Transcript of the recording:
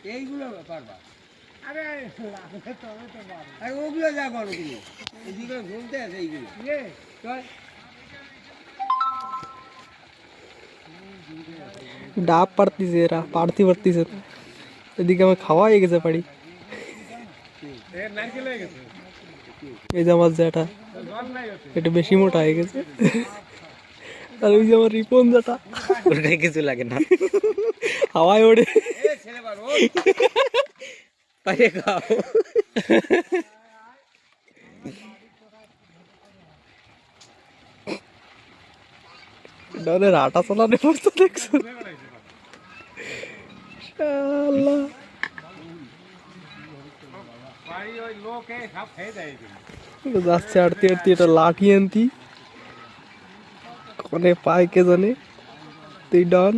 এইগুলো পারবা আরে ওগুলো যা করো তুমি এদিকে ঘুমতে আছে এইগুলো ডাব পারতিছে এরা পারতে পারতিছে এদিকে আমার খাওয়া হয়ে গেছে পারি এই যে আমার যেটা এটা বেশি মোটা হয়ে গেছে আর ওই যে আমার রিপন যেটা ওটাই কিছু লাগে না হাওয়ায় ওড়ে পারে খাও ওদের আটা চালানো পড়তো দেখছো শালা যাচ্ছে আড়তি আড়তি এটা লাঠি আনতি কোনে পায় কে জানে তুই ডন